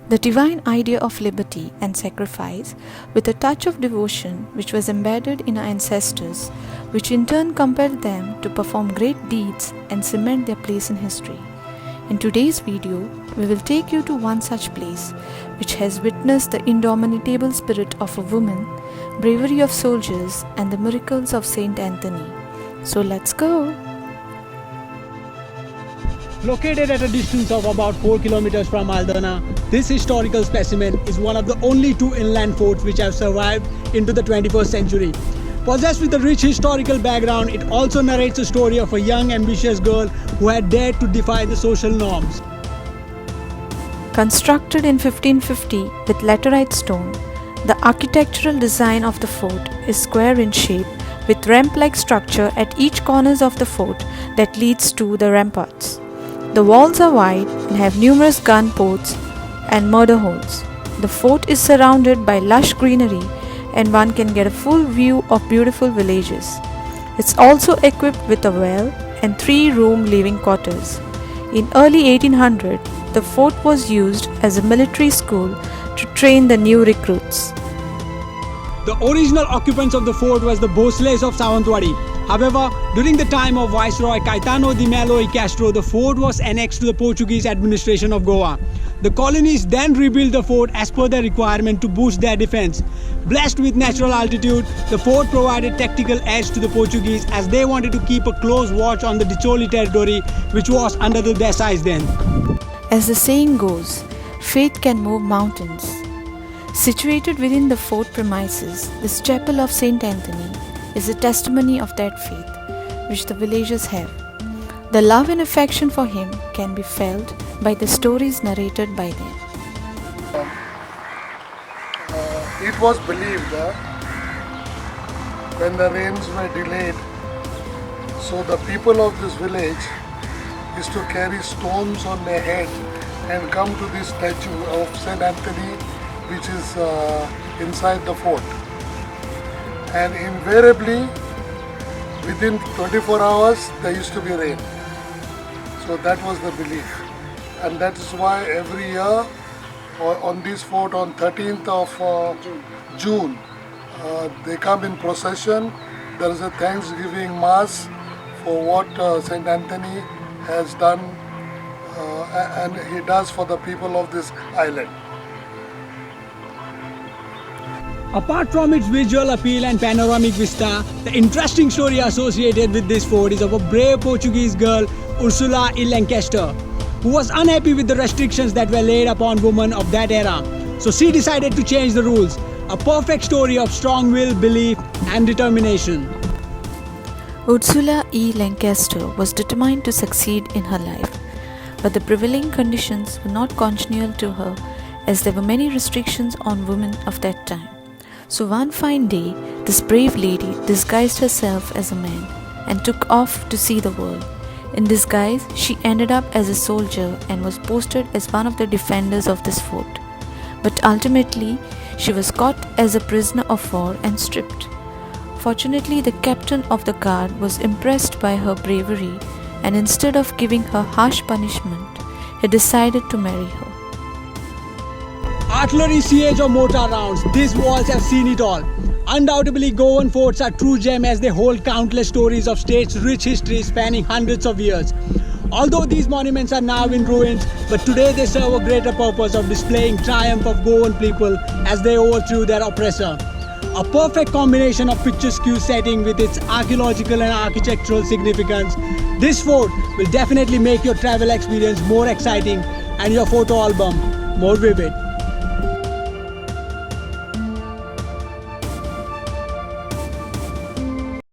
The divine idea of liberty and sacrifice, with a touch of devotion which was embedded in our ancestors, which in turn compelled them to perform great deeds and cement their place in history. In today's video, we will take you to one such place which has witnessed the indomitable spirit of a woman, bravery of soldiers, and the miracles of Saint Anthony. So let's go! Located at a distance of about 4 kilometers from Aldona, this historical specimen is one of the only two inland forts which have survived into the 21st century. Possessed with a rich historical background, it also narrates a story of a young, ambitious girl who had dared to defy the social norms. Constructed in 1550 with laterite stone, the architectural design of the fort is square in shape with ramp-like structure at each corners of the fort that leads to the ramparts. The walls are wide and have numerous gun ports and murder holes. The fort is surrounded by lush greenery and one can get a full view of beautiful villages. It's also equipped with a well and 3-room living quarters. In early 1800, the fort was used as a military school to train the new recruits. The original occupants of the fort was the Bhonsle of Sawantwadi. However, during the time of Viceroy Caetano de Mello and Castro, the fort was annexed to the Portuguese administration of Goa. The colonies then rebuilt the fort as per their requirement to boost their defense. Blessed with natural altitude, the fort provided tactical edge to the Portuguese as they wanted to keep a close watch on the Desai territory, which was under the Desai then. As the saying goes, faith can move mountains. Situated within the fort premises, this chapel of Saint Anthony is a testimony of that faith which the villagers have. The love and affection for him can be felt by the stories narrated by them. It was believed that when the rains were delayed, so the people of this village used to carry stones on their head and come to this statue of Saint Anthony, which is inside the fort. And invariably, within 24 hours, there used to be rain. So that was the belief. And that is why every year on this fort on 13th of June, they come in procession. There is a Thanksgiving Mass for what Saint Anthony has done and he does for the people of this island. Apart from its visual appeal and panoramic vista, the interesting story associated with this fort is of a brave Portuguese girl, Ursula y Lancaster, who was unhappy with the restrictions that were laid upon women of that era. So she decided to change the rules. A perfect story of strong will, belief and determination. Ursula E. Lancaster was determined to succeed in her life, but the prevailing conditions were not congenial to her as there were many restrictions on women of that time. So one fine day, this brave lady disguised herself as a man and took off to see the world. In disguise, she ended up as a soldier and was posted as one of the defenders of this fort. But ultimately, she was caught as a prisoner of war and stripped. Fortunately, the captain of the guard was impressed by her bravery and instead of giving her harsh punishment, he decided to marry her. Artillery, siege or mortar rounds, these walls have seen it all. Undoubtedly, Goan forts are true gem as they hold countless stories of state's rich history spanning hundreds of years. Although these monuments are now in ruins, but today they serve a greater purpose of displaying triumph of Goan people as they overthrew their oppressor. A perfect combination of picturesque setting with its archaeological and architectural significance, this fort will definitely make your travel experience more exciting and your photo album more vivid.